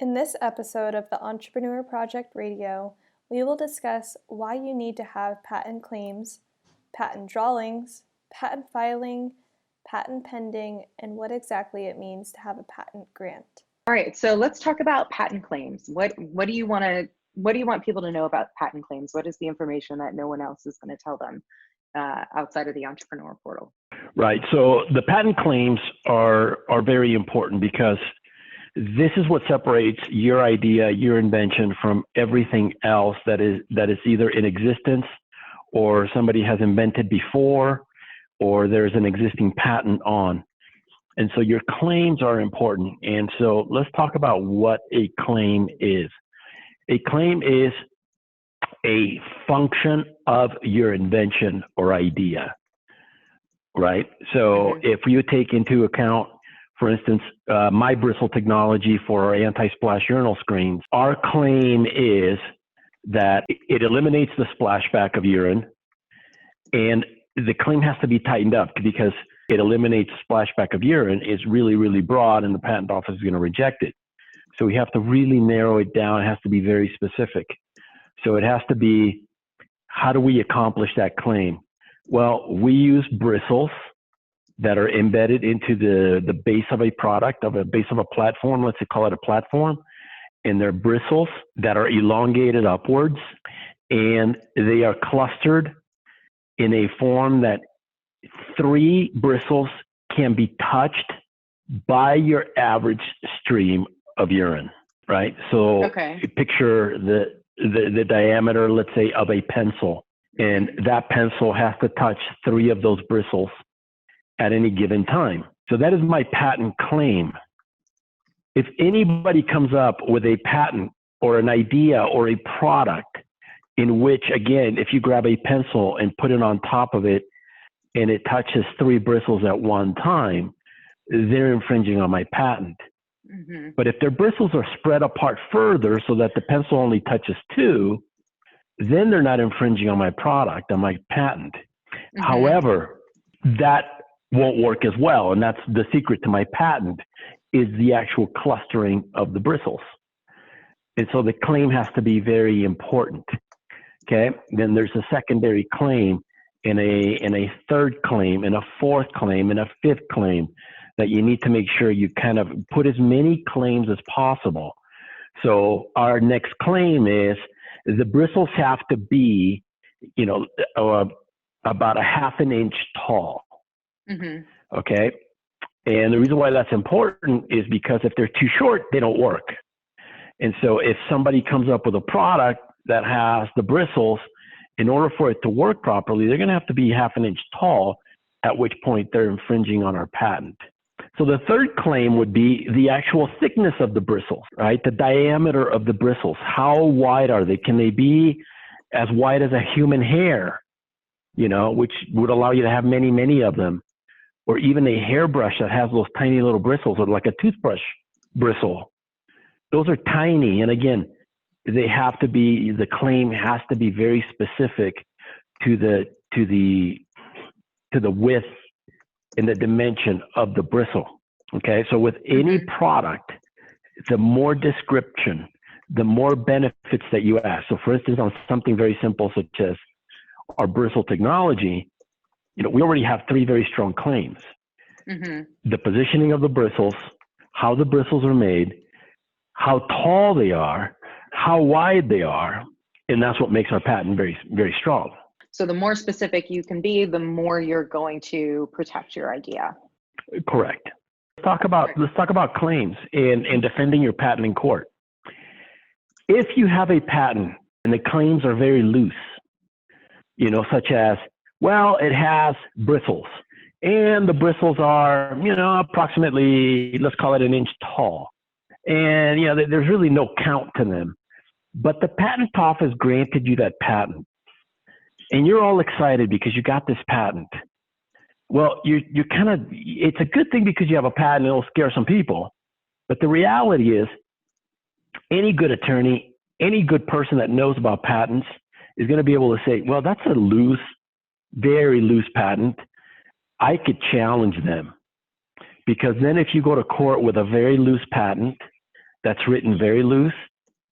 In this episode of the Entrepreneur Project Radio, we will discuss why you need to have patent claims, patent drawings, patent filing, patent pending, and what exactly it means to have a patent grant. All right, so let's talk about patent claims. What do you want people to know about patent claims? What is the information that no one else is going to tell them outside of the entrepreneur portal? Right. So the patent claims are very important because this is what separates your idea, your invention from everything else that is either in existence or somebody has invented before or there's an existing patent on. And so your claims are important. And so let's talk about what a claim is. A claim is a function of your invention or idea, right? So if you take into account, for instance, my bristle technology for our anti-splash urinal screens, our claim is that it eliminates the splashback of urine, and the claim has to be tightened up because it eliminates splashback of urine is really, really broad, and the patent office is going to reject it. So we have to really narrow it down. It has to be very specific. So it has to be, how do we accomplish that claim? Well, we use bristles that are embedded into the base of a product, of a base of a platform. Let's call it a platform. And they're bristles that are elongated upwards, and they are clustered in a form that 3 bristles can be touched by your average stream of urine, right? So picture the diameter, let's say, of a pencil, and that pencil has to touch 3 of those bristles at any given time. So that is my patent claim. If anybody comes up with a patent or an idea or a product in which, again, if you grab a pencil and put it on top of it and it touches 3 bristles at one time, they're infringing on my patent. But if their bristles are spread apart further so that the pencil only touches 2, then they're not infringing on my product, on my patent. However, that won't work as well. And that's the secret to my patent, is the actual clustering of the bristles. And so the claim has to be very important. Okay. Then there's a secondary claim and a third claim and a fourth claim and a fifth claim that you need to make sure you kind of put as many claims as possible. So our next claim is the bristles have to be, about a 1/2 inch tall. Okay. And the reason why that's important is because if they're too short, they don't work. And so if somebody comes up with a product that has the bristles, in order for it to work properly, they're going to have to be 1/2 inch tall, at which point they're infringing on our patent. So the third claim would be the actual thickness of the bristles, right? The diameter of the bristles. How wide are they? Can they be as wide as a human hair, which would allow you to have many, many of them? Or even a hairbrush that has those tiny little bristles, or like a toothbrush bristle. Those are tiny. And again, the claim has to be very specific to the width and the dimension of the bristle. Okay. So with any product, the more description, the more benefits that you ask. So for instance, on something very simple, such as our bristle technology, we already have 3 very strong claims. The positioning of the bristles, how the bristles are made, how tall they are, how wide they are, and that's what makes our patent very, very strong. So the more specific you can be, the more you're going to protect your idea. Correct. Let's talk about claims and defending your patent in court. If you have a patent and the claims are very loose, such as, well, it has bristles, and the bristles are, approximately, let's call it 1 inch tall. And, there's really no count to them. But the patent office granted you that patent, and you're all excited because you got this patent. Well, it's a good thing because you have a patent, it'll scare some people. But the reality is, any good attorney, any good person that knows about patents is going to be able to say, well, that's a very loose patent. I could challenge them. Because then if you go to court with a very loose patent that's written very loose,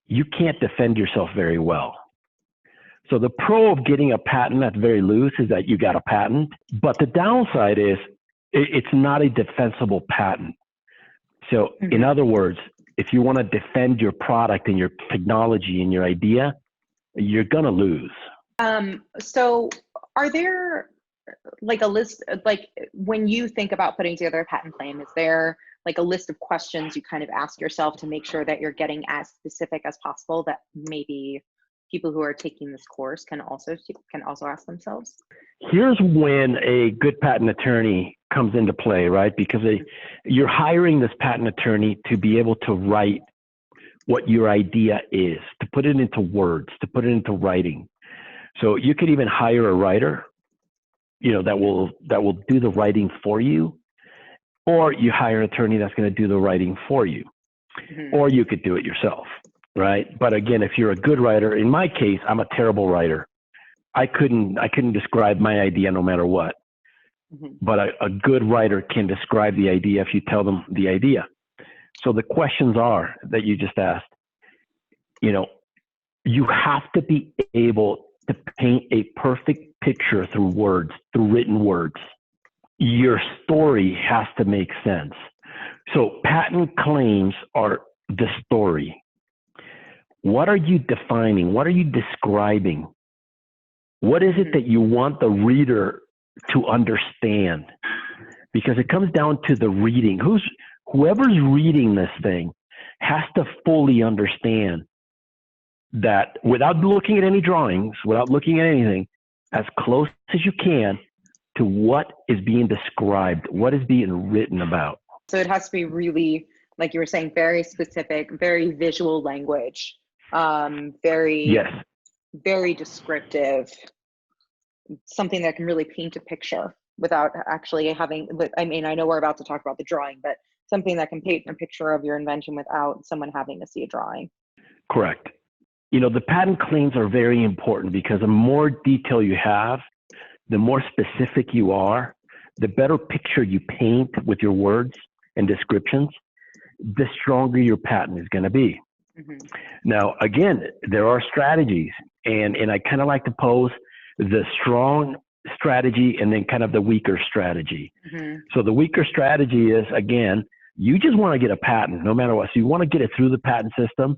you can't defend yourself very well. So the pro of getting a patent that's very loose is that you got a patent, but the downside is it's not a defensible patent. So in other words, if you want to defend your product and your technology and your idea, you're going to lose. So are there like a list, like when you think about putting together a patent claim, is there like a list of questions you kind of ask yourself to make sure that you're getting as specific as possible that maybe people who are taking this course can also ask themselves? Here's when a good patent attorney comes into play, right? Because you're hiring this patent attorney to be able to write what your idea is, to put it into words, to put it into writing. So you could even hire a writer, that will do the writing for you, or you hire an attorney that's going to do the writing for you, or you could do it yourself, right? But again, if you're a good writer, in my case, I'm a terrible writer. I couldn't describe my idea no matter what. But a good writer can describe the idea if you tell them the idea. So the questions are that you just asked, you have to be able to paint a perfect picture through words, through written words. Your story has to make sense. So patent claims are the story. What are you defining? What are you describing? What is it that you want the reader to understand? Because it comes down to the reading. Whoever's reading this thing has to fully understand that without looking at any drawings, without looking at anything, as close as you can to what is being described, what is being written about. So it has to be really, like you were saying, very specific, very visual language, very descriptive, something that can really paint a picture without actually having, I know we're about to talk about the drawing, but something that can paint a picture of your invention without someone having to see a drawing. Correct. The patent claims are very important because the more detail you have, the more specific you are, the better picture you paint with your words and descriptions, the stronger your patent is going to be. Now, again, there are strategies, and I kind of like to pose the strong strategy and then kind of the weaker strategy. So the weaker strategy is, again, you just want to get a patent no matter what. So you want to get it through the patent system,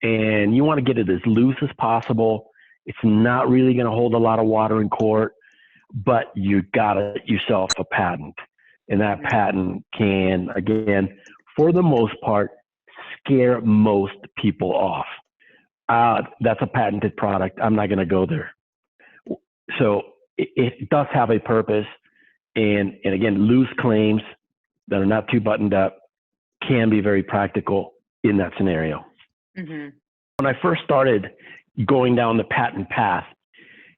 and you want to get it as loose as possible. It's not really going to hold a lot of water in court, but you got yourself a patent. And that patent can, again, for the most part, scare most people off. That's a patented product. I'm not going to go there. So it does have a purpose. And again, loose claims that are not too buttoned up can be very practical in that scenario. When I first started going down the patent path,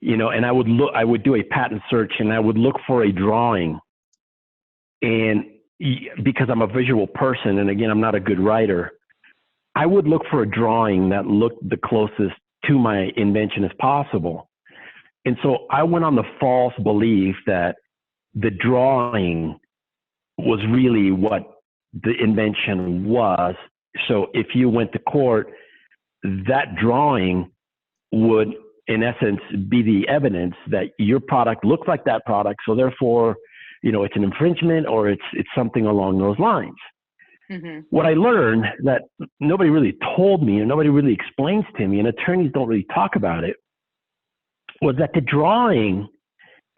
and I would do a patent search and I would look for a drawing. And because I'm a visual person, and again, I'm not a good writer, I would look for a drawing that looked the closest to my invention as possible. And so I went on the false belief that the drawing was really what the invention was. So if you went to court, that drawing would, in essence, be the evidence that your product looked like that product. So therefore, it's an infringement or it's something along those lines. What I learned that nobody really told me and nobody really explains to me, and attorneys don't really talk about it, was that the drawing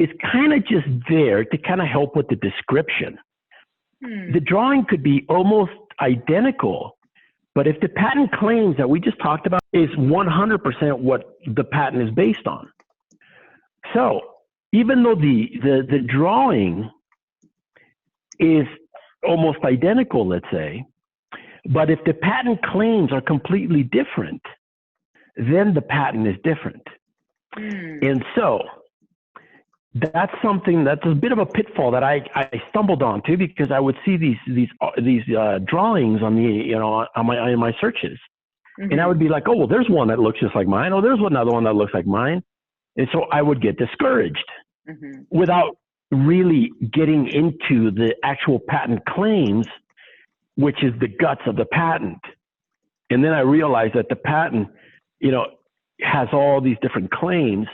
is kind of just there to kind of help with the description. The drawing could be almost identical, but if the patent claims that we just talked about is 100% what the patent is based on. So even though the drawing is almost identical, let's say, but if the patent claims are completely different, then the patent is different. And so that's something that's a bit of a pitfall that I stumbled onto, because I would see these drawings on the on my searches, and I would be like, oh well, there's one that looks just like mine. Oh, there's another one that looks like mine, and so I would get discouraged without really getting into the actual patent claims, which is the guts of the patent. And then I realized that the patent, you know, has all these different claims,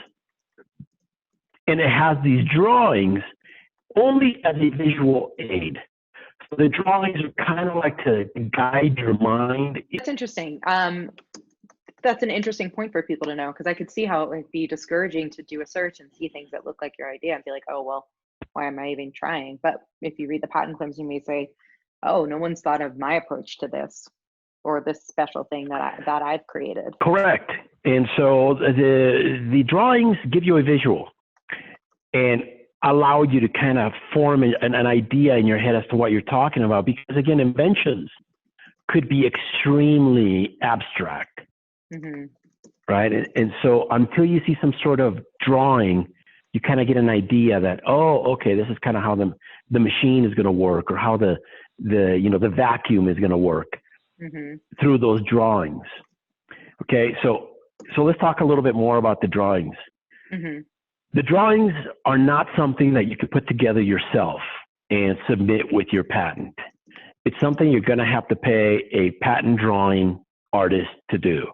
and it has these drawings only as a visual aid. So the drawings are kind of like to guide your mind. That's interesting. That's an interesting point for people to know, because I could see how it would be discouraging to do a search and see things that look like your idea and be like, oh, well, why am I even trying? But if you read the patent claims, you may say, oh, no one's thought of my approach to this or this special thing that I've created. Correct. And so the drawings give you a visual and allow you to kind of form an idea in your head as to what you're talking about. Because again, inventions could be extremely abstract, right? And so until you see some sort of drawing, you kind of get an idea that, oh, okay, this is kind of how the machine is going to work, or how the vacuum is going to work through those drawings. Okay, so let's talk a little bit more about the drawings. The drawings are not something that you can put together yourself and submit with your patent. It's something you're going to have to pay a patent drawing artist to do,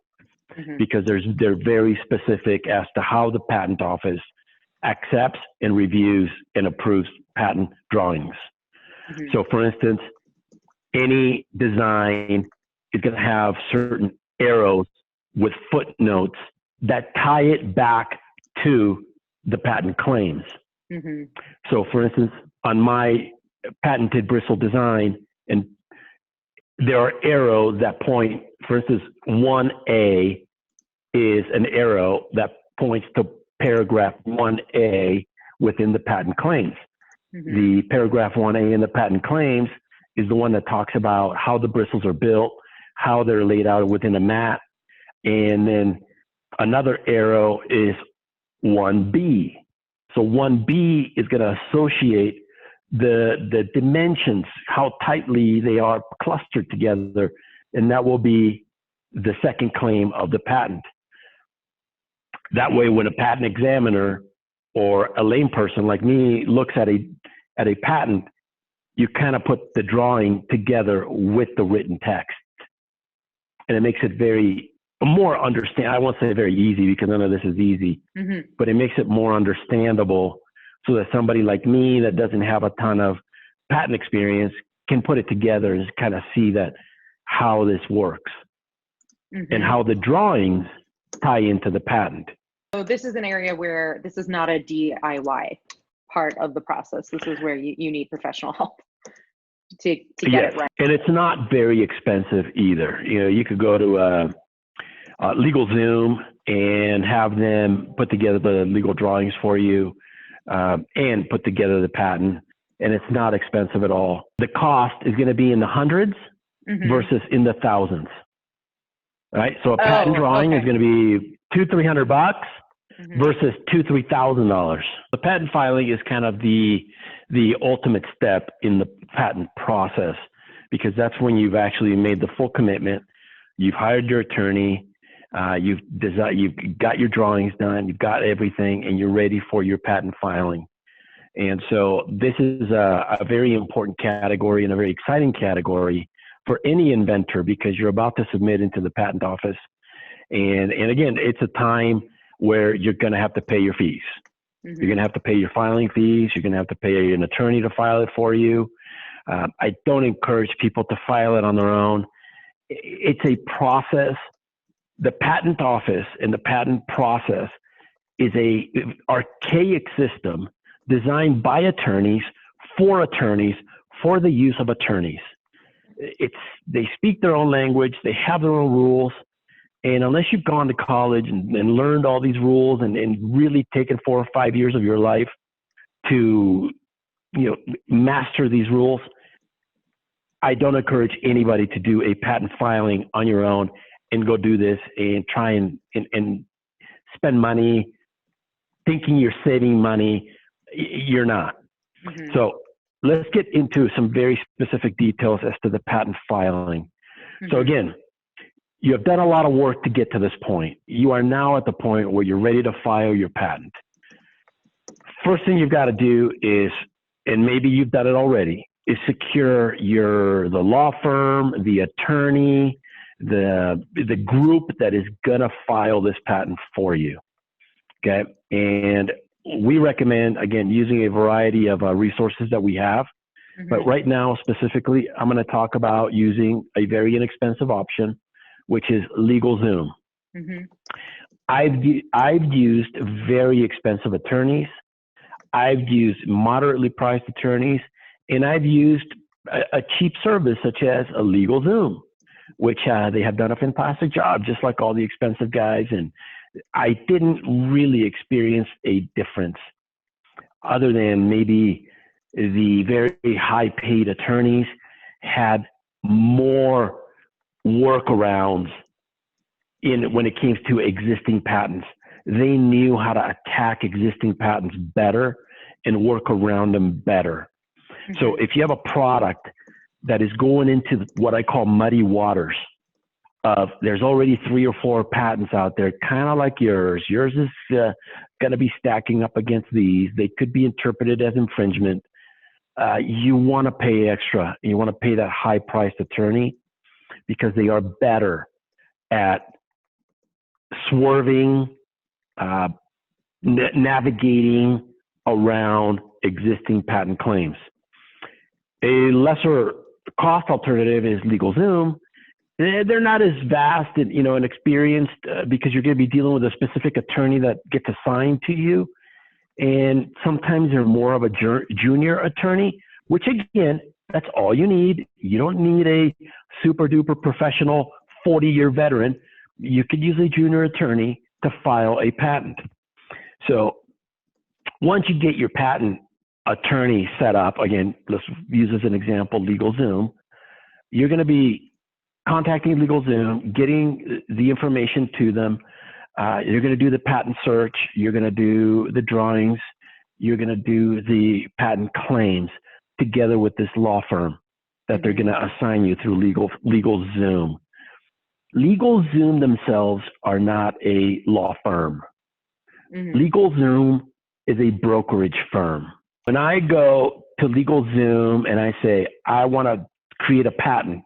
because they're very specific as to how the patent office accepts and reviews and approves patent drawings. So for instance, any design is going to have certain arrows with footnotes that tie it back to the patent claims. So for instance, on my patented bristle design, and there are arrows that point, for instance, 1A is an arrow that points to paragraph 1A within the patent claims. The paragraph 1A in the patent claims is the one that talks about how the bristles are built, how they're laid out within a mat. And then another arrow is 1B. So 1B is going to associate the dimensions, how tightly they are clustered together, and that will be the second claim of the patent. That way, when a patent examiner or a layperson like me looks at a patent, you kind of put the drawing together with the written text, and it makes it more understand. I won't say very easy, because none of this is easy, but it makes it more understandable, so that somebody like me that doesn't have a ton of patent experience can put it together and kind of see that how this works and how the drawings tie into the patent. So this is an area where this is not a DIY part of the process. This is where you need professional help to get it right. And it's not very expensive either. You know, you could go to LegalZoom and have them put together the legal drawings for you, and put together the patent, and it's not expensive at all. The cost is going to be in the hundreds versus in the thousands, right? So a patent drawing is going to be $200-300 versus $2,000-3,000. The patent filing is kind of the ultimate step in the patent process, because that's when you've actually made the full commitment. You've hired your attorney. You've got your drawings done, you've got everything, and you're ready for your patent filing. And so this is a very important category and a very exciting category for any inventor, because you're about to submit into the patent office. And again, it's a time where you're going to have to pay your fees. You're going to have to pay your filing fees. You're going to have to pay an attorney to file it for you. I don't encourage people to file it on their own. It's a process. The patent office and the patent process is a archaic system designed by attorneys for the use of attorneys. They speak their own language, they have their own rules, and unless you've gone to college and learned all these rules and really taken 4 or 5 years of your life to master these rules, I don't encourage anybody to do a patent filing on your own and go do this and try and spend money thinking you're saving money. You're not. So let's get into some very specific details as to the patent filing. So again, you have done a lot of work to get to this point. You are now at the point where you're ready to file your patent. First thing you've got to do is, and maybe you've done it already, is secure the law firm, the attorney, the group that is going to file this patent for you. Okay. And we recommend, again, using a variety of resources that we have. But right now, specifically, I'm going to talk about using a very inexpensive option, which is LegalZoom. I've used very expensive attorneys. I've used moderately priced attorneys, and I've used a cheap service such as a LegalZoom, which they have done a fantastic job, just like all the expensive guys. And I didn't really experience a difference other than maybe the very high paid attorneys had more workarounds when it came to existing patents. They knew how to attack existing patents better and work around them better. So if you have a product that is going into what I call muddy waters, there's already 3 or 4 patents out there, kind of like yours. Yours is going to be stacking up against these. They could be interpreted as infringement. You want to pay extra. You want to pay that high-priced attorney because they are better at swerving, navigating around existing patent claims. A lesser cost alternative is LegalZoom. They're not as vast and, and experienced because you're going to be dealing with a specific attorney that gets assigned to you. And sometimes they're more of a junior attorney, which again, that's all you need. You don't need a super duper professional 40-year veteran. You could use a junior attorney to file a patent. So once you get your patent attorney set up, again, let's use as an example, LegalZoom, you're going to be contacting LegalZoom, getting the information to them. You're going to do the patent search. You're going to do the drawings. You're going to do the patent claims together with this law firm that they're going to assign you through LegalZoom. LegalZoom themselves are not a law firm. LegalZoom is a brokerage firm. When I go to LegalZoom and I say, I want to create a patent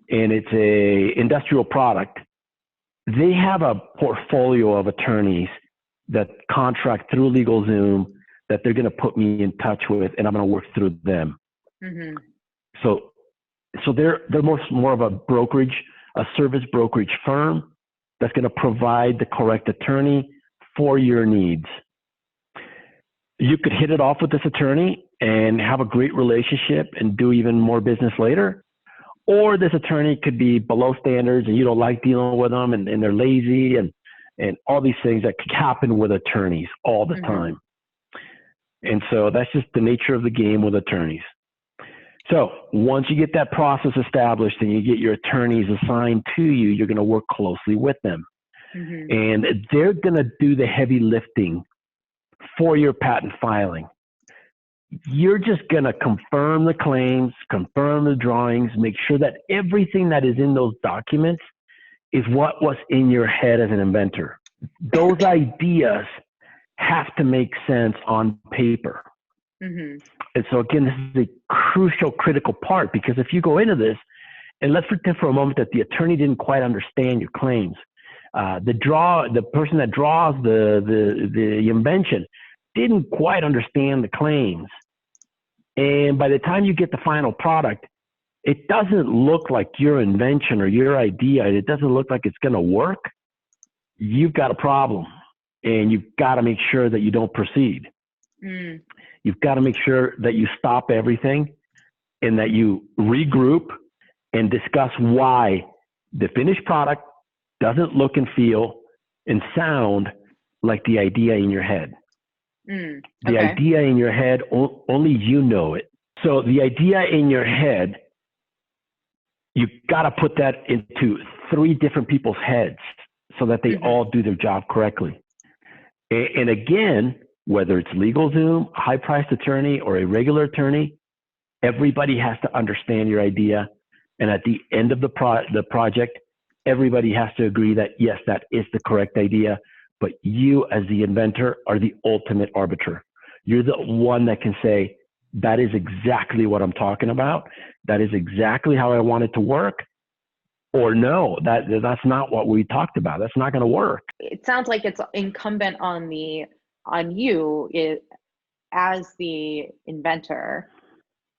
and it's a industrial product, they have a portfolio of attorneys that contract through LegalZoom that they're going to put me in touch with, and I'm going to work through them. So they're more of a brokerage, a service brokerage firm that's going to provide the correct attorney for your needs. You could hit it off with this attorney and have a great relationship and do even more business later. Or this attorney could be below standards and you don't like dealing with them and they're lazy and all these things that could happen with attorneys all the time. And so that's just the nature of the game with attorneys. So once you get that process established and you get your attorneys assigned to you, you're going to work closely with them. And they're going to do the heavy lifting for your patent filing. You're just going to confirm the claims, confirm the drawings, make sure that everything that is in those documents is what was in your head as an inventor. Those ideas have to make sense on paper. And so again, this is a crucial, critical part, because if you go into this, and let's pretend for a moment that the attorney didn't quite understand your claims. The person that draws the invention didn't quite understand the claims. And by the time you get the final product, it doesn't look like your invention or your idea. It doesn't look like it's going to work. You've got a problem, and you've got to make sure that you don't proceed. You've got to make sure that you stop everything and that you regroup and discuss why the finished product doesn't look and feel and sound like the idea in your head. The idea in your head, only you know it. So the idea in your head, you got to put that into 3 different people's heads so that they all do their job correctly. And again, whether it's LegalZoom, a high-priced attorney, or a regular attorney, everybody has to understand your idea. And at the end of the project, everybody has to agree that, yes, that is the correct idea. But you, as the inventor, are the ultimate arbiter. You're the one that can say, that is exactly what I'm talking about. That is exactly how I want it to work. or no, that's not what we talked about. That's not going to work. It sounds like it's incumbent on you as the inventor.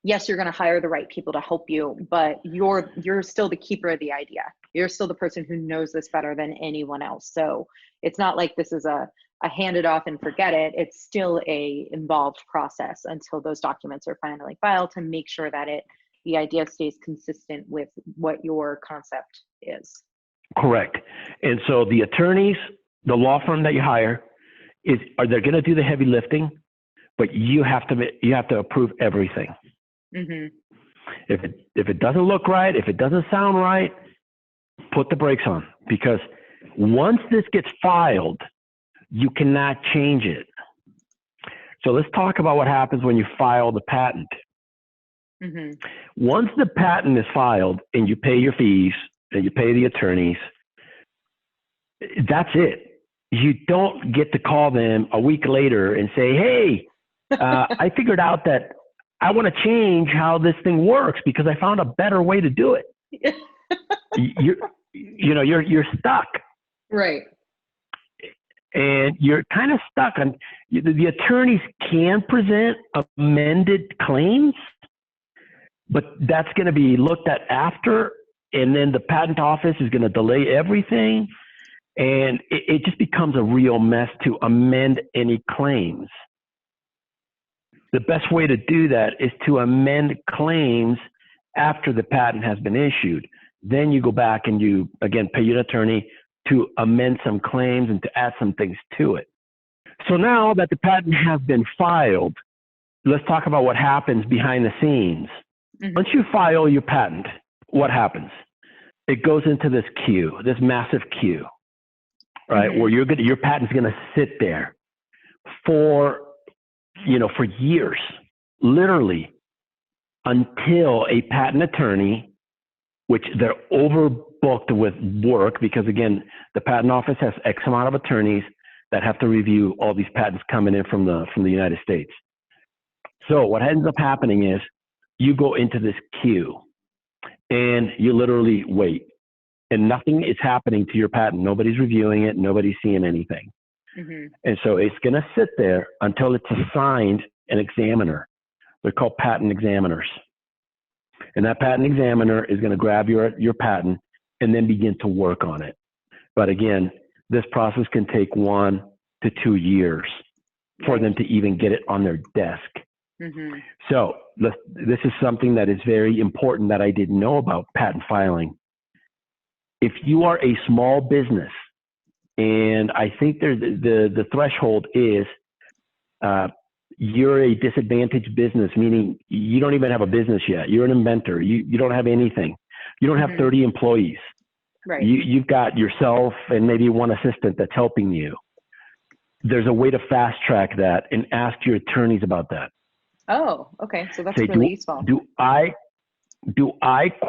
Yes, you're going to hire the right people to help you, but you're still the keeper of the idea. You're still the person who knows this better than anyone else. So it's not like this is a hand it off and forget it. It's still a involved process until those documents are finally filed to make sure that the idea stays consistent with what your concept is. Correct. And so the attorneys, the law firm that you hire, they're going to do the heavy lifting, but you have to approve everything. Mm-hmm. If it doesn't look right, if it doesn't sound right, put the brakes on, because once this gets filed, you cannot change it. So let's talk about what happens when you file the patent. Mm-hmm. Once the patent is filed and you pay your fees and you pay the attorneys, that's it. You don't get to call them a week later and say, hey, I figured out that I want to change how this thing works because I found a better way to do it. You're stuck. Right. And you're kind of stuck on the attorneys can present amended claims, but that's going to be looked at after. And then the patent office is going to delay everything. And it just becomes a real mess to amend any claims. The best way to do that is to amend claims after the patent has been issued. Then you go back and you, again, pay your attorney to amend some claims and to add some things to it. So now that the patent has been filed, let's talk about what happens behind the scenes. Mm-hmm. Once you file your patent, what happens? It goes into this queue, this massive queue, right? Mm-hmm. Where your patent's going to sit there for years, literally, until a patent attorney, which they're overbooked with work because, again, the patent office has X amount of attorneys that have to review all these patents coming in from the United States. So what ends up happening is you go into this queue and you literally wait, and nothing is happening to your patent. Nobody's reviewing it. Nobody's seeing anything. Mm-hmm. And so it's going to sit there until it's assigned an examiner. They're called patent examiners. And that patent examiner is going to grab your patent and then begin to work on it. But again, this process can take 1 to 2 years for them to even get it on their desk. Mm-hmm. So this is something that is very important that I didn't know about patent filing. If you are a small business, and I think the threshold is you're a disadvantaged business, meaning you don't even have a business yet. You're an inventor. You don't have anything. You don't have Mm-hmm. 30 employees. Right. You've got yourself and maybe one assistant that's helping you. There's a way to fast track that and ask your attorneys about that. Oh, okay. So that's Say, really useful. Do I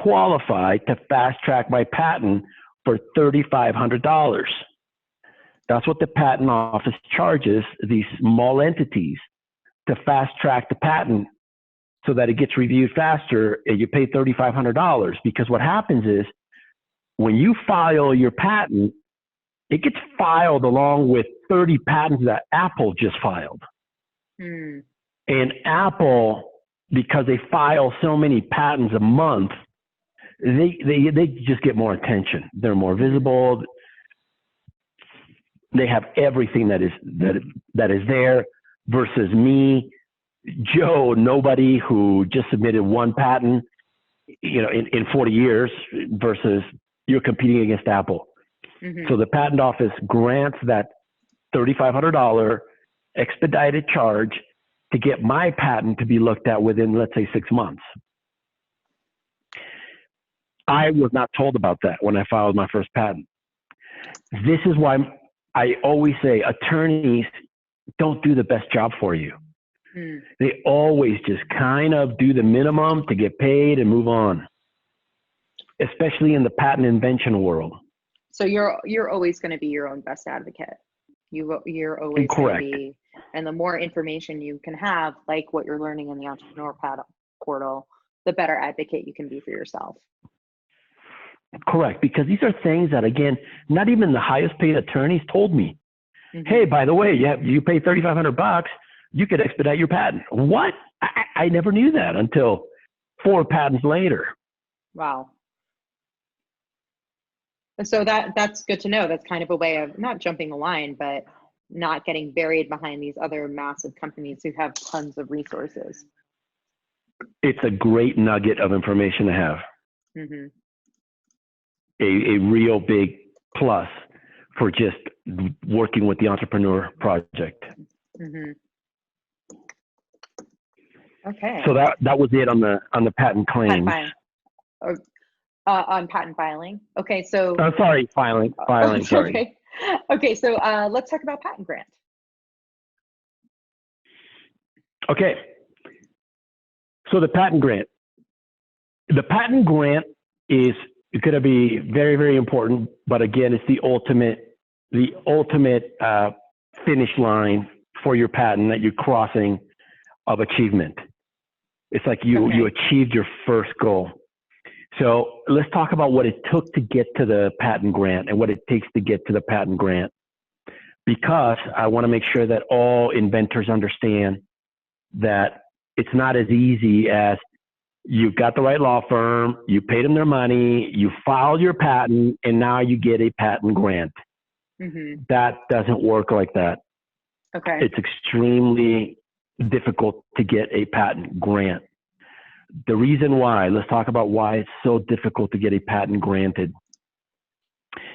qualify to fast track my patent for $3,500? That's what the patent office charges these small entities to fast track the patent so that it gets reviewed faster and you pay $3,500. Because what happens is when you file your patent, it gets filed along with 30 patents that Apple just filed. Hmm. And Apple, because they file so many patents a month, they just get more attention. They're more visible. They have everything that is there versus me, Joe, nobody, who just submitted one patent, in 40 years versus you're competing against Apple. Mm-hmm. So the patent office grants that $3,500 expedited charge to get my patent to be looked at within, let's say, 6 months. I was not told about that when I filed my first patent. This is why I always say attorneys don't do the best job for you. Mm. They always just kind of do the minimum to get paid and move on, especially in the patent invention world. So you're always going to be your own best advocate. You're always going to be, and the more information you can have, like what you're learning in the Entrepreneur Portal, the better advocate you can be for yourself. Correct, because these are things that, again, not even the highest paid attorneys told me. Mhm. Hey, by the way, you pay $3,500, you could expedite your patent. What? I never knew that until 4 patents later. Wow. And so that's good to know. That's kind of a way of not jumping the line, but not getting buried behind these other massive companies who have tons of resources. It's a great nugget of information to have. Mm-hmm. A real big plus for just working with the Entrepreneur Project. Mm-hmm. Okay. So that was it on the patent claims. On patent filing. Okay, so Sorry, filing. Sorry. Okay. Okay, so let's talk about patent grant. Okay. So the patent grant. The patent grant is going to be very, very important. But again, it's the ultimate finish line for your patent that you're crossing of achievement. It's like you achieved your first goal. So let's talk about what it took to get to the patent grant and what it takes to get to the patent grant, because I want to make sure that all inventors understand that it's not as easy as you got the right law firm, you paid them their money, you filed your patent, and now you get a patent grant. Mm-hmm. That doesn't work like that. Okay. It's extremely difficult to get a patent grant. The reason why, let's talk about why it's so difficult to get a patent granted.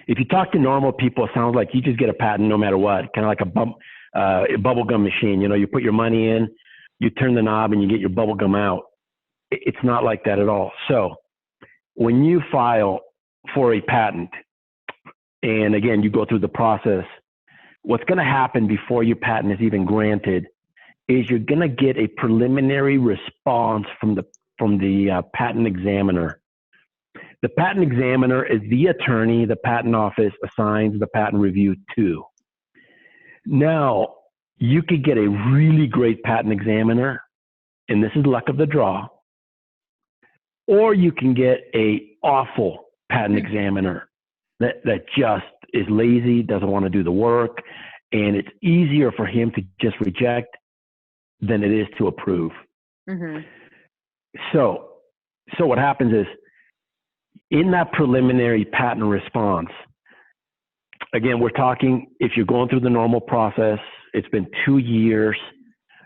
If you talk to normal people, it sounds like you just get a patent no matter what, kind of like a bubble gum machine. You put your money in, you turn the knob, and you get your bubble gum out. It's not like that at all. So when you file for a patent, and again, you go through the process, what's going to happen before your patent is even granted is you're going to get a preliminary response from the patent examiner. The patent examiner is the attorney the patent office assigns the patent review to. Now, you could get a really great patent examiner, and this is luck of the draw, or you can get a awful patent examiner that just is lazy, doesn't want to do the work, and it's easier for him to just reject than it is to approve. Mm-hmm. So what happens is, in that preliminary patent response, again, we're talking, if you're going through the normal process, it's been 2 years,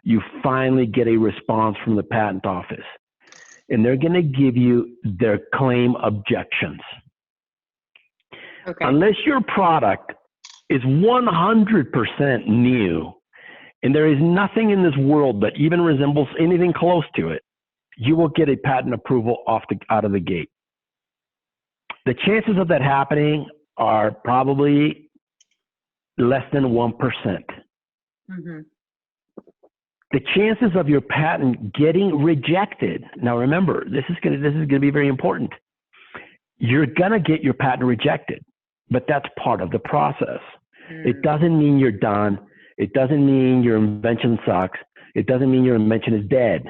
you finally get a response from the patent office, and they're going to give you their claim objections. Okay. Unless your product is 100% new, and there is nothing in this world that even resembles anything close to it, you will get a patent approval out of the gate. The chances of that happening are probably less than 1%. Mm-hmm. The chances of your patent getting rejected, now remember, this is going to be very important. You're going to get your patent rejected, but that's part of the process. It doesn't mean you're done. It doesn't mean your invention sucks. It doesn't mean your invention is dead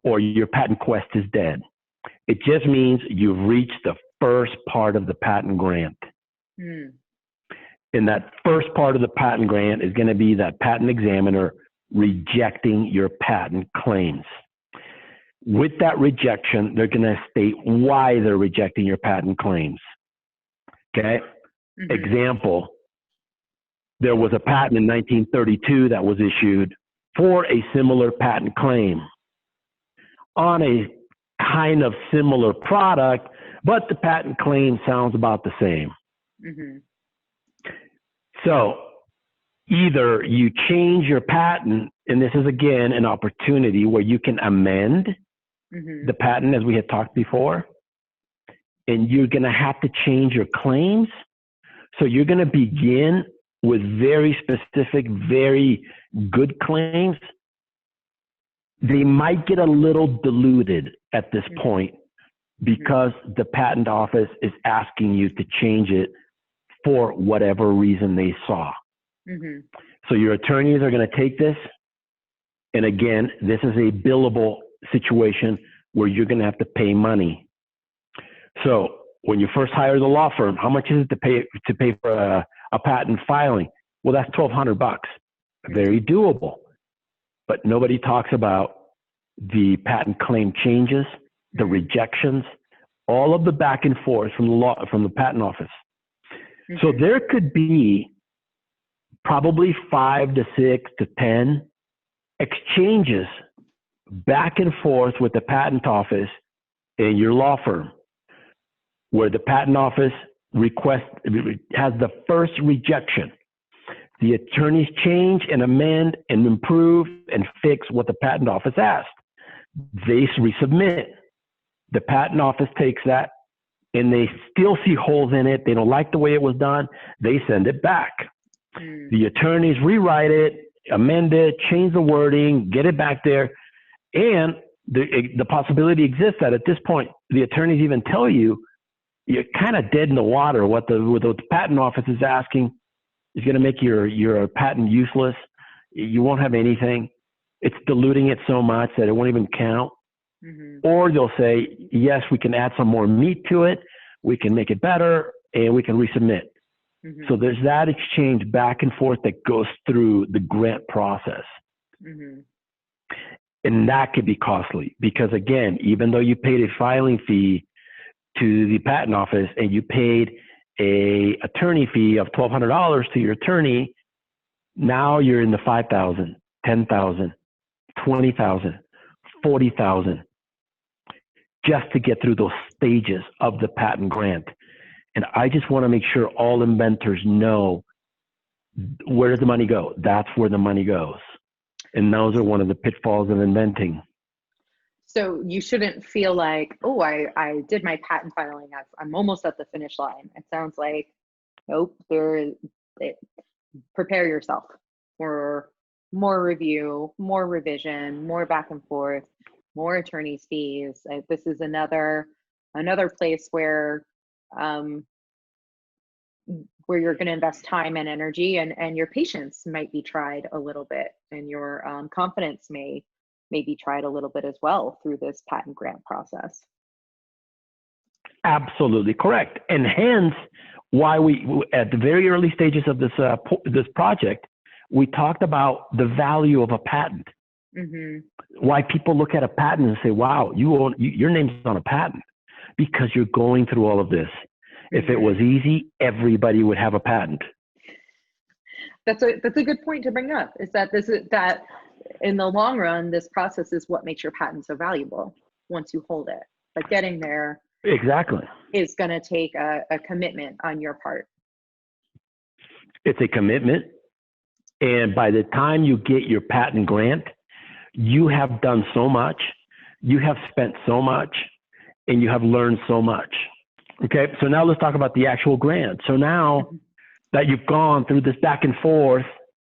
or your patent quest is dead. It just means you've reached the first part of the patent grant. And that first part of the patent grant is going to be that patent examiner rejecting your patent claims. With that rejection, they're going to state why they're rejecting your patent claims. Okay? Mm-hmm. Example, there was a patent in 1932 that was issued for a similar patent claim on a kind of similar product, but the patent claim sounds about the same. Mm-hmm. So either you change your patent, and this is again an opportunity where you can amend the patent as we had talked before, and you're going to have to change your claims. So you're going to begin with very specific, very good claims. They might get a little diluted at this point because the patent office is asking you to change it for whatever reason they saw. So your attorneys are going to take this. And again, this is a billable situation where you're going to have to pay money. So when you first hire the law firm, how much is it to pay for a patent filing? Well, that's $1,200. Very doable. But nobody talks about the patent claim changes, the rejections, all of the back and forth from the patent office. So there could be probably 5 to 6 to 10 exchanges back and forth with the patent office and your law firm, where the patent office has the first rejection. The attorneys change and amend and improve and fix what the patent office asked. They resubmit. The patent office takes that and they still see holes in it. They don't like the way it was done. They send it back. The attorneys rewrite it, amend it, change the wording, get it back there. And the possibility exists that at this point, the attorneys even tell you, you're kind of dead in the water. What the patent office is asking is going to make your patent useless. You won't have anything. It's diluting it so much that it won't even count. Or they'll say, yes, we can add some more meat to it. We can make it better and we can resubmit. So there's that exchange back and forth that goes through the grant process. And that could be costly because, again, even though you paid a filing fee to the patent office and you paid a attorney fee of $1,200 to your attorney, now you're in the $5,000, $10,000, $20,000, $40,000 just to get through those stages of the patent grant. And I just want to make sure all inventors know, where does the money go? That's where the money goes. And those are one of the pitfalls of inventing. So you shouldn't feel like, oh, I did my patent filing. I'm almost at the finish line. It sounds like, nope, prepare yourself for more review, more revision, more back and forth, more attorney's fees. This is another place where you're going to invest time and energy, and your patience might be tried a little bit, and your confidence may be tried a little bit as well through this patent grant process. Absolutely correct. And hence why we, at the very early stages of this project, we talked about the value of a patent. Why people look at a patent and say, wow, your name's on a patent, because you're going through all of this. If it was easy, everybody would have a patent. That's a good point to bring up, is that that in the long run, this process is what makes your patent so valuable once you hold it. But getting there exactly is going to take a commitment on your part. It's a commitment. And by the time you get your patent grant, you have done so much, you have spent so much, and you have learned so much. Okay, so now let's talk about the actual grant. So now that you've gone through this back and forth,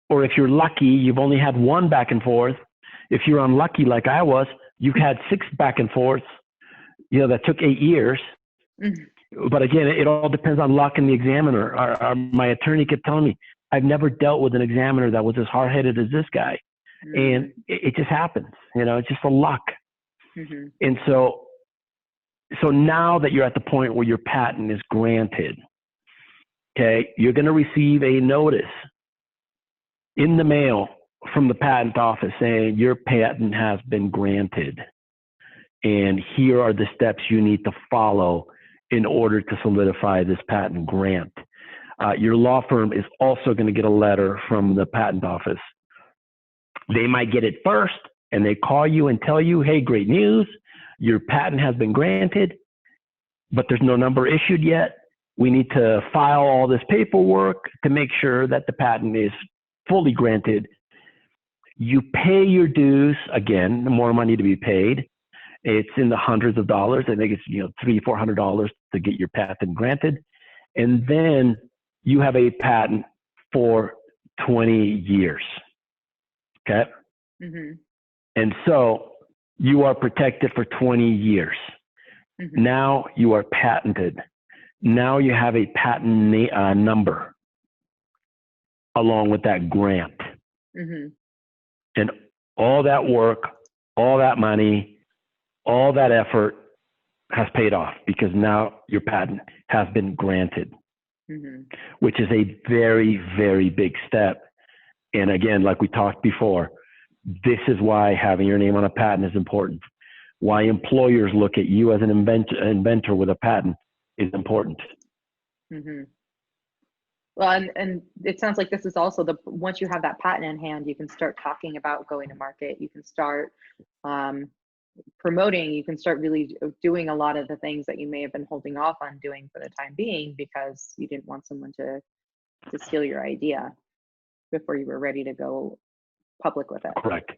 or if you're lucky, you've only had one back and forth. If you're unlucky like I was, you've had 6 back and forths, that took 8 years. But again, it all depends on luck and the examiner. My attorney kept telling me, I've never dealt with an examiner that was as hard-headed as this guy. And it just happens, it's just a luck. And so now that you're at the point where your patent is granted, okay, you're going to receive a notice in the mail from the patent office saying your patent has been granted. And here are the steps you need to follow in order to solidify this patent grant. Your law firm is also going to get a letter from the patent office. They might get it first, and they call you and tell you, hey, great news, your patent has been granted, but there's no number issued yet. We need to file all this paperwork to make sure that the patent is fully granted. You pay your dues, again, more money to be paid. It's in the hundreds of dollars. I think it's $300-400 to get your patent granted. And then you have a patent for 20 years. Okay. And so you are protected for 20 years. Now you are patented. Now you have a patent number along with that grant. And all that work, all that money, all that effort has paid off because now your patent has been granted, Mm-hmm. which is a very, very big step. And again, like we talked before, this is why having your name on a patent is important. Why employers look at you as an inventor with a patent is important. Mm-hmm. Well, and it sounds like this is also once you have that patent in hand, you can start talking about going to market. You can start promoting. You can start really doing a lot of the things that you may have been holding off on doing for the time being because you didn't want someone to steal your idea before you were ready to go public with it. Correct.